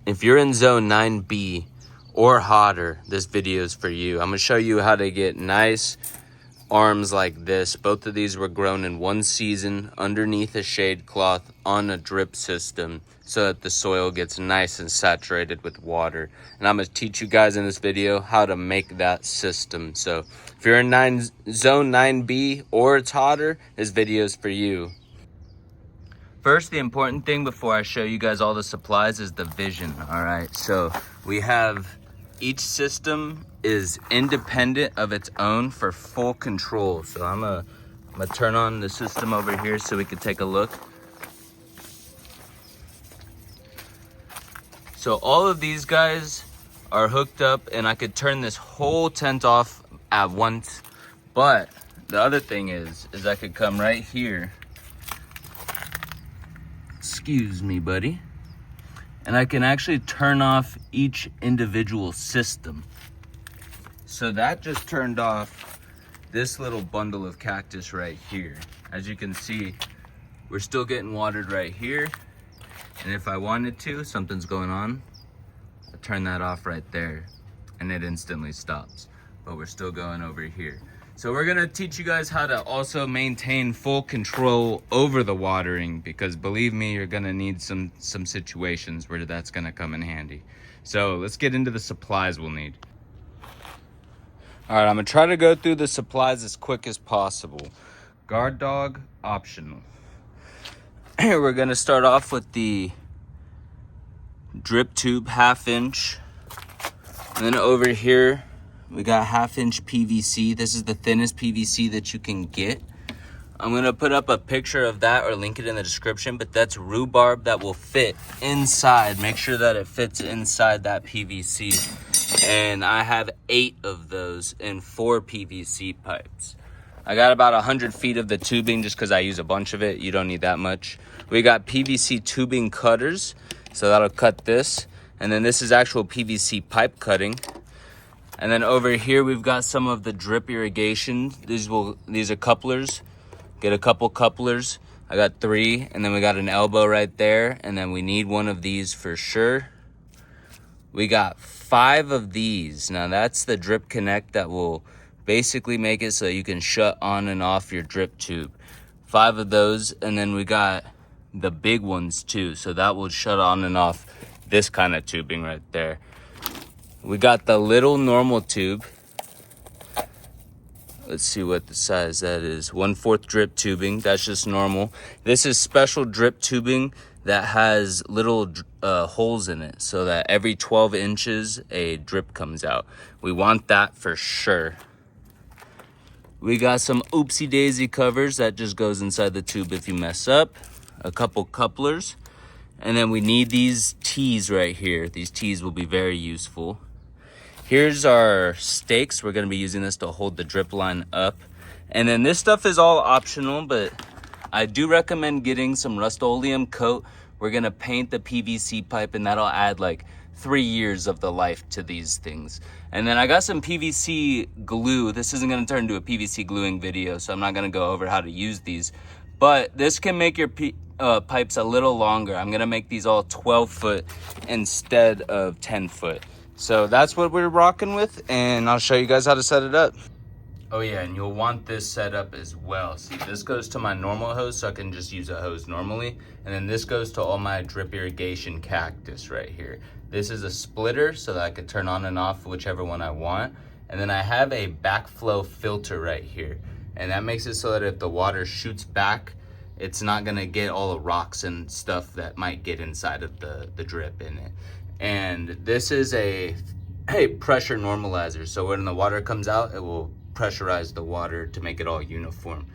if you're in zone 9B or hotter, this video is for you. I'm gonna show you how to get nice arms like this. Both of these were grown in one season underneath a shade cloth on a drip system so that the soil gets nice and saturated with water. And I'm gonna teach you guys in this video how to make that system. So if you're in zone 9B or it's hotter, this video is for you. First, the important thing before I show you guys all the supplies is the vision, all right? So we have each system is independent of its own for full control. So I'm gonna turn on the system over here so we can take a look. So all of these guys are hooked up and I could turn this whole tent off at once. But the other thing is I could come right here. Excuse me, buddy. And I can actually turn off each individual system. So that just turned off this little bundle of cactus right here. As you can see, we're still getting watered right here. And if I wanted to, something's going on, I turn that off right there and it instantly stops. But we're still going over here. So we're gonna teach you guys how to also maintain full control over the watering, because believe me, you're gonna need some situations where that's gonna come in handy. So let's get into the supplies we'll need. All right, I'm gonna try to go through the supplies as quick as possible. Guard dog, optional. We're gonna start off with the drip tube, 1/2 inch. And then over here, we got 1/2 inch PVC. This is the thinnest PVC that you can get. I'm gonna put up a picture of that or link it in the description, but that's rhubarb that will fit inside. Make sure that it fits inside that PVC. And I have 8 of those in 4 PVC pipes. I got about 100 feet of the tubing just because I use a bunch of it. You don't need that much. We got PVC tubing cutters, so that'll cut this. And then this is actual PVC pipe cutting. And then over here, we've got some of the drip irrigation. These are couplers. Get a couple couplers. I got 3, and then we got an elbow right there. And then we need one of these for sure. We got 5 of these. Now that's the drip connect that will basically make it so you can shut on and off your drip tube. 5 of those, and then we got the big ones too. So that will shut on and off this kind of tubing right there. We got the little normal tube. Let's see what the size that is. 1/4 drip tubing. That's just normal. This is special drip tubing that has little holes in it so that every 12 inches a drip comes out. We want that for sure. We got some oopsie daisy covers that just goes inside the tube if you mess up. A couple couplers. And then we need these T's right here. These T's will be very useful. Here's our stakes. We're gonna be using this to hold the drip line up. And then this stuff is all optional, but I do recommend getting some Rust-Oleum coat. We're gonna paint the PVC pipe and that'll add like 3 years of the life to these things. And then I got some PVC glue. This isn't gonna turn into a PVC gluing video, so I'm not gonna go over how to use these. But this can make your pipes a little longer. I'm gonna make these all 12 foot instead of 10 foot. So that's what we're rocking with, and I'll show you guys how to set it up. Oh yeah, and you'll want this set up as well. See, this goes to my normal hose, so I can just use a hose normally. And then this goes to all my drip irrigation cactus right here. This is a splitter so that I could turn on and off whichever one I want. And then I have a backflow filter right here. And that makes it so that if the water shoots back, it's not gonna get all the rocks and stuff that might get inside of the drip in it. And this is a pressure normalizer. So when the water comes out, it will pressurize the water to make it all uniform.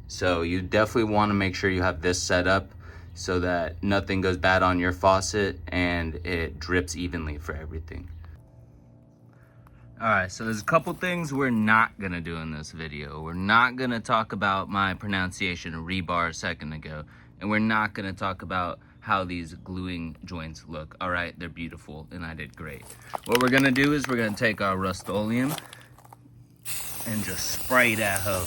So you definitely want to make sure you have this set up so that nothing goes bad on your faucet and it drips evenly for everything. All right, so there's a couple things we're not gonna do in this video. We're not gonna talk about my pronunciation of rebar a second ago, and we're not gonna talk about how these gluing joints look. All right, they're beautiful and I did great. What we're gonna do is we're gonna take our Rust-Oleum and just spray that hoe.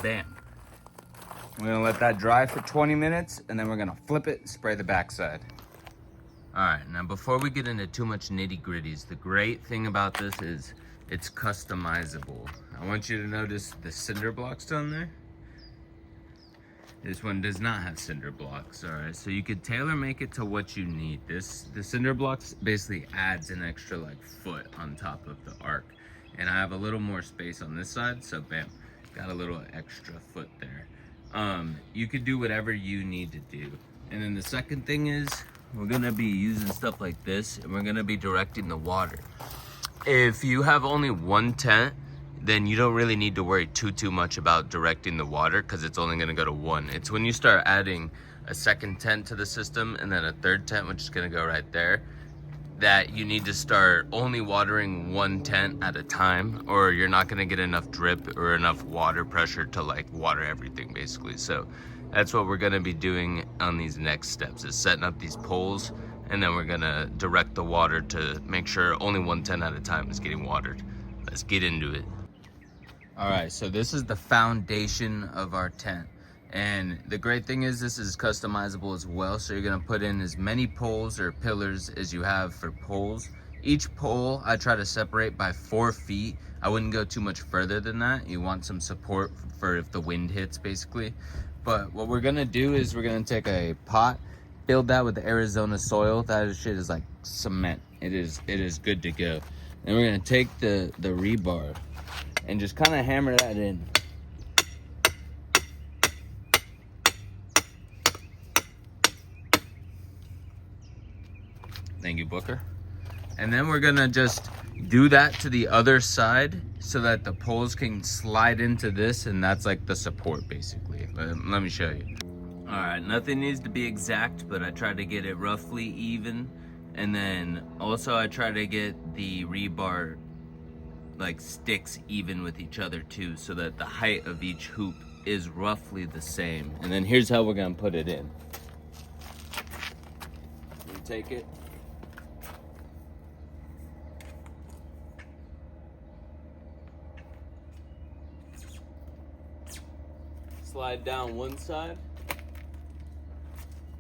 bam. We're gonna let that dry for 20 minutes and then we're gonna flip it and spray the backside. All right, now before we get into too much nitty gritties, the great thing about this is it's customizable. I want you to notice the cinder blocks down there. This one does not have cinder blocks, all right? So you could tailor make it to what you need. The cinder blocks basically adds an extra like foot on top of the arc. And I have a little more space on this side, so bam, got a little extra foot there. You could do whatever you need to do. And then the second thing is, we're gonna be using stuff like this and we're gonna be directing the water. If you have only one tent, then you don't really need to worry too much about directing the water because it's only gonna go to one. It's when you start adding a second tent to the system and then a third tent, which is gonna go right there, that you need to start only watering one tent at a time, or you're not gonna get enough drip or enough water pressure to like water everything basically. So that's what we're gonna be doing on these next steps, is setting up these poles, and then we're gonna direct the water to make sure only one tent at a time is getting watered. Let's get into it. All right, so this is the foundation of our tent. And the great thing is this is customizable as well. So you're gonna put in as many poles or pillars as you have for poles. Each pole I try to separate by 4 feet. I wouldn't go too much further than that. You want some support for if the wind hits basically. But what we're gonna do is we're gonna take a pot, build that with the Arizona soil. That shit is like cement. It is good to go. And we're gonna take the rebar and just kind of hammer that in. Thank you, Booker. And then we're gonna just do that to the other side so that the poles can slide into this, and that's like the support basically. Let me show you. All right, nothing needs to be exact, but I try to get it roughly even. And then also I try to get the rebar like sticks even with each other too, so that the height of each hoop is roughly the same. And then here's how we're gonna put it in. You take it, slide down one side,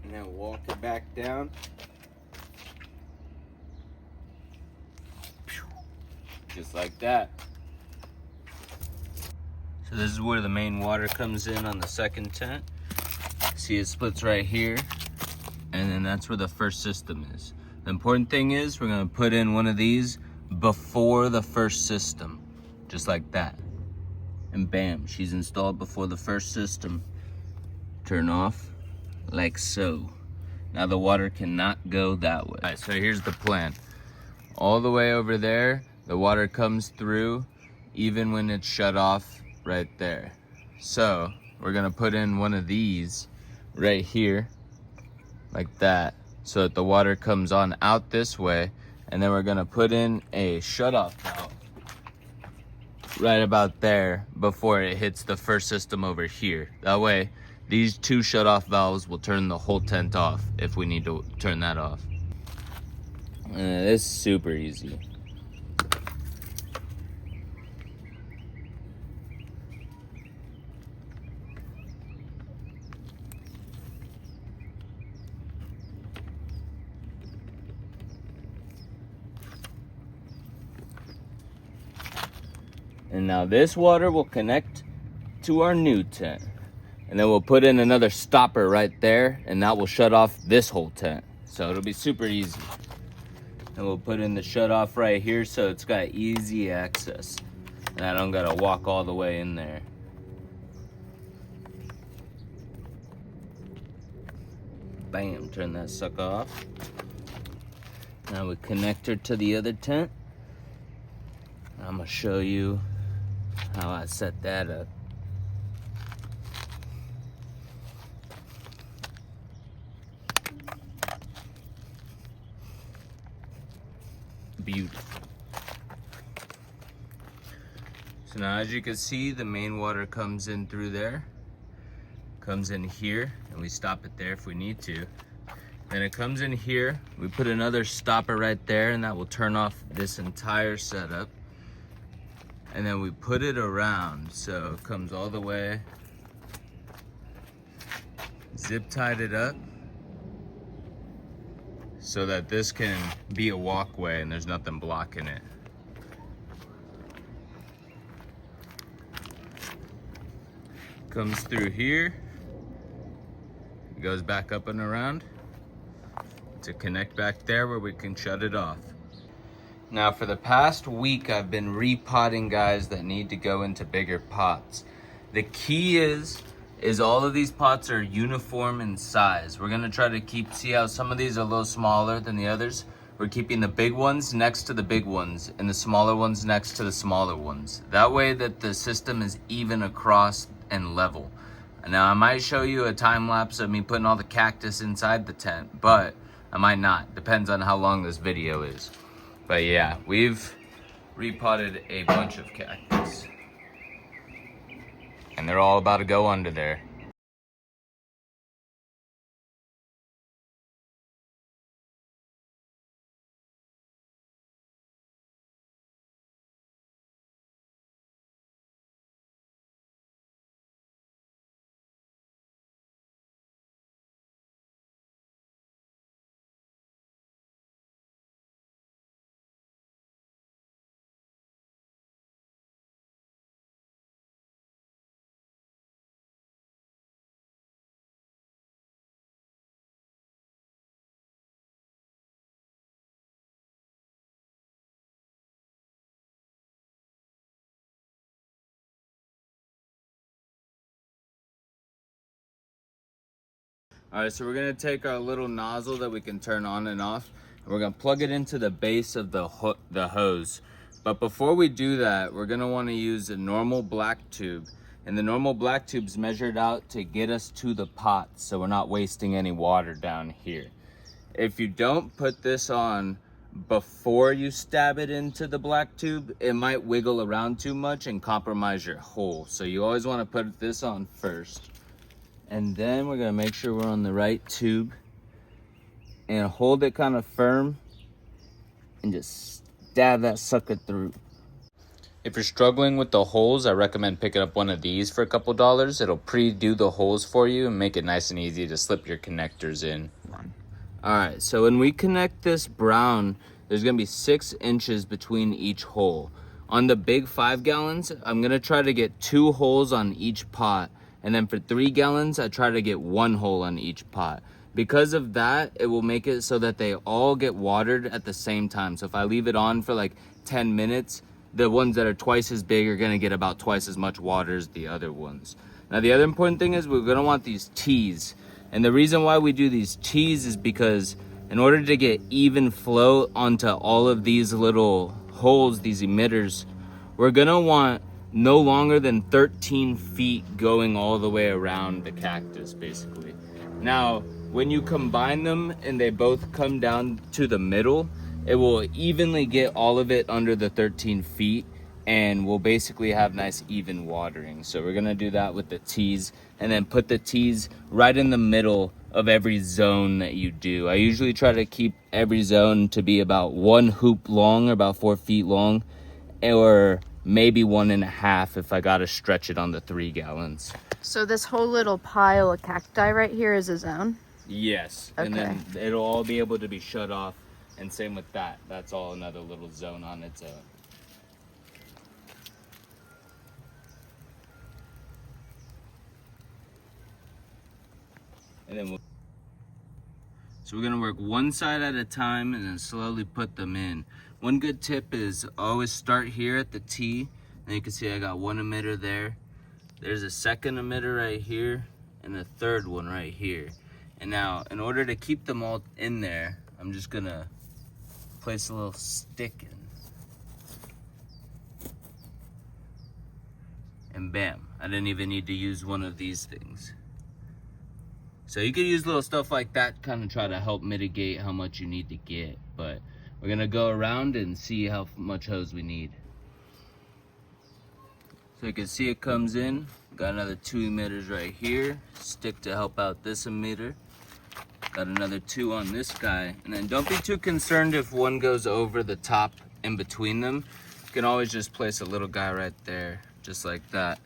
and then walk it back down. Just like that. So this is where the main water comes in on the second tent. See, it splits right here, and then that's where the first system is. The important thing is we're gonna put in one of these before the first system, just like that. And bam, she's installed before the first system. Turn off like so. Now the water cannot go that way. All right, so here's the plan. All the way over there, the water comes through even when it's shut off right there. So we're gonna put in one of these right here, like that, so that the water comes on out this way. And then we're gonna put in a shut-off valve right about there before it hits the first system over here. That way, these two shut-off valves will turn the whole tent off if we need to turn that off. This is super easy. And now this water will connect to our new tent. And then we'll put in another stopper right there, and that will shut off this whole tent. So it'll be super easy. And we'll put in the shut off right here so it's got easy access. And I don't gotta walk all the way in there. Bam, turn that sucker off. Now we connect her to the other tent. I'm gonna show you how I set that up. Beautiful. So now as you can see, the main water comes in through there, comes in here, and we stop it there if we need to. Then it comes in here, we put another stopper right there, and that will turn off this entire setup. And then we put it around, so it comes all the way Zip tied it up so that this can be a walkway and there's nothing blocking it. Comes through here, goes back up and around to connect back there where we can shut it off. Now for the past week, I've been repotting guys that need to go into bigger pots. The key is all of these pots are uniform in size. We're gonna try to see how some of these are a little smaller than the others. We're keeping the big ones next to the big ones and the smaller ones next to the smaller ones. That way that the system is even across and level. Now I might show you a time lapse of me putting all the cactus inside the tent, but I might not. Depends on how long this video is. But yeah, we've repotted a bunch of cactus. And they're all about to go under there. All right, so we're gonna take our little nozzle that we can turn on and off, and we're gonna plug it into the base of the hose. But before we do that, we're gonna wanna use a normal black tube. And the normal black tube's measured out to get us to the pot, so we're not wasting any water down here. If you don't put this on before you stab it into the black tube, it might wiggle around too much and compromise your hole. So you always wanna put this on first. And then we're gonna make sure we're on the right tube and hold it kind of firm and just stab that sucker through. If you're struggling with the holes, I recommend picking up one of these for a couple dollars. It'll pre-do the holes for you and make it nice and easy to slip your connectors in. All right, so when we connect this brown, there's gonna be 6 inches between each hole. On the big 5 gallons, I'm gonna try to get 2 holes on each pot. And then for 3 gallons, I try to get 1 hole on each pot. Because of that, it will make it so that they all get watered at the same time. So if I leave it on for like 10 minutes, the ones that are twice as big are gonna get about twice as much water as the other ones. Now the other important thing is we're gonna want these T's. And the reason why we do these T's is because in order to get even flow onto all of these little holes, these emitters, we're gonna want no longer than 13 feet going all the way around the cactus, basically. Now, when you combine them and they both come down to the middle, it will evenly get all of it under the 13 feet and we'll basically have nice even watering. So we're gonna do that with the T's and then put the T's right in the middle of every zone that you do. I usually try to keep every zone to be about 1 hoop long, or about 4 feet long, or maybe 1.5 if I gotta stretch it on the 3 gallons. So this whole little pile of cacti right here is a zone? Yes, okay. And then it'll all be able to be shut off, and same with that. That's all another little zone on its own. And then so we're gonna work one side at a time and then slowly put them in. One good tip is always start here at the T, and you can see I got 1 emitter there. There's a second emitter right here and a third one right here. And now in order to keep them all in there, I'm just gonna place a little stick in. And bam, I didn't even need to use one of these things. So you could use little stuff like that, kind of try to help mitigate how much you need to get. But we're gonna go around and see how much hose we need. So you can see it comes in. Got another 2 emitters right here. Stick to help out this emitter. Got another 2 on this guy. And then don't be too concerned if one goes over the top in between them. You can always just place a little guy right there, just like that.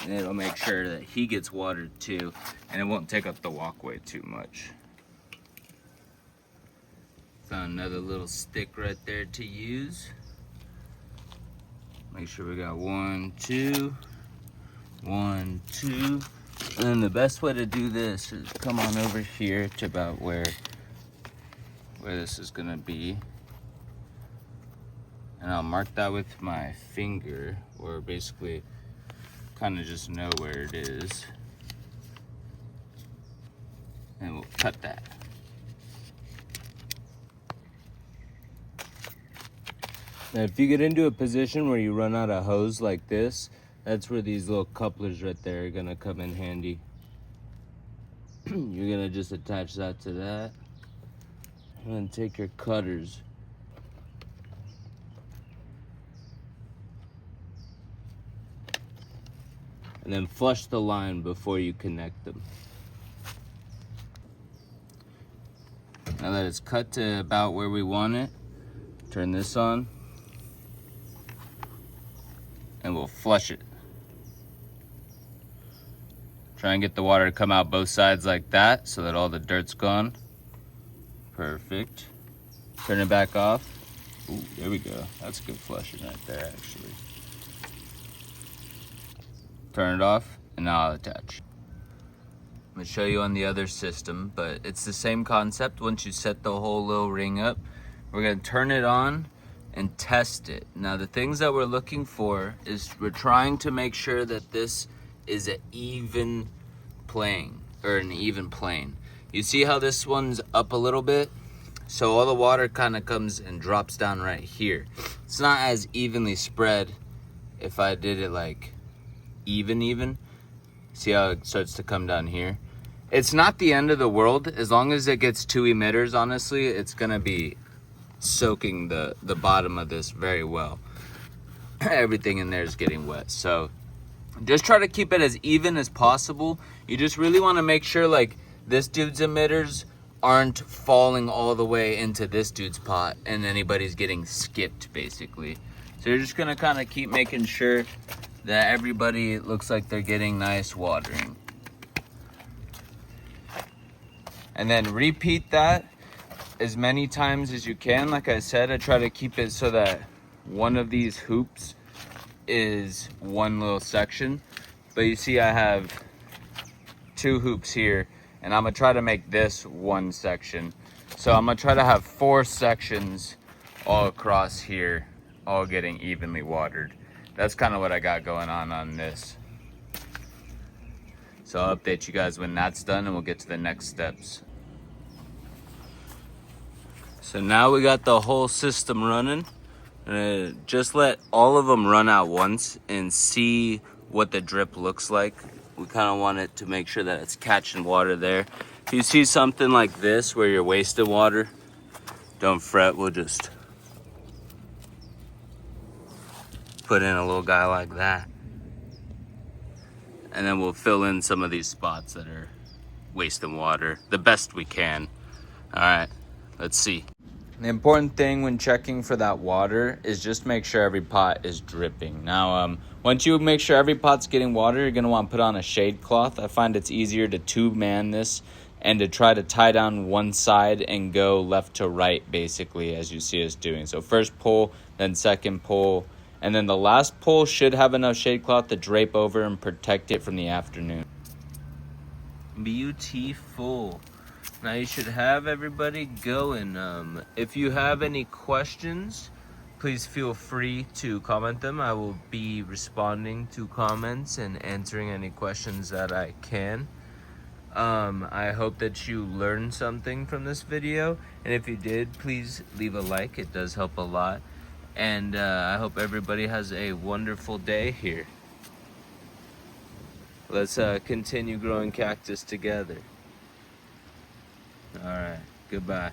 and it'll make sure that he gets watered too, and it won't take up the walkway too much. Found another little stick right there to use. Make sure we got 1, 2, 1, 2. And then the best way to do this is come on over here to about where this is gonna be. And I'll mark that with my finger, or basically kind of just know where it is. And we'll cut that. Now if you get into a position where you run out of hose like this, that's where these little couplers right there are gonna come in handy. You're gonna just attach that to that. And then take your cutters. And then flush the line before you connect them. Now that it's cut to about where we want it, turn this on. And we'll flush it. Try and get the water to come out both sides like that so that all the dirt's gone. Perfect. Turn it back off. Ooh, there we go. That's good flushing right there, actually. Turn it off, and now I'll attach. I'm gonna show you on the other system, but it's the same concept. Once you set the whole little ring up, we're gonna turn it on and test it. Now the things that we're looking for is we're trying to make sure that this is an even plane, or an even plane. You see how this one's up a little bit? So all the water kind of comes and drops down right here. It's not as evenly spread if I did it like even. See how it starts to come down here? It's not the end of the world. As long as it gets 2 emitters, honestly, it's gonna be soaking the bottom of this very well. Everything in there is getting wet, so just try to keep it as even as possible. You just really want to make sure like this dude's emitters aren't falling all the way into this dude's pot and anybody's getting skipped basically. So you're just gonna kind of keep making sure that everybody looks like they're getting nice watering, and then repeat that as many times as you can. Like I said, I try to keep it so that one of these hoops is one little section. But you see I have 2 hoops here, and I'm gonna try to make this one section. So I'm gonna try to have 4 sections all across here, all getting evenly watered. That's kind of what I got going on this. So I'll update you guys when that's done, and we'll get to the next steps. So now we got the whole system running. Just let all of them run out once and see what the drip looks like. We kind of want it to make sure that it's catching water there. If you see something like this where you're wasting water, don't fret, we'll just put in a little guy like that. And then we'll fill in some of these spots that are wasting water the best we can. All right, let's see. The important thing when checking for that water is just make sure every pot is dripping. Now, once you make sure every pot's getting water, you're gonna want to put on a shade cloth. I find it's easier to tube-man this and to try to tie down one side and go left to right, basically, as you see us doing. So first pull, then second pull, and then the last pull should have enough shade cloth to drape over and protect it from the afternoon. Beautiful. Now you should have everybody going. If you have any questions, please feel free to comment them. I will be responding to comments and answering any questions that I can. I hope that you learned something from this video, and if you did, please leave a like. It does help a lot. And I hope everybody has a wonderful day here. Let's continue growing cactus together. All right, goodbye.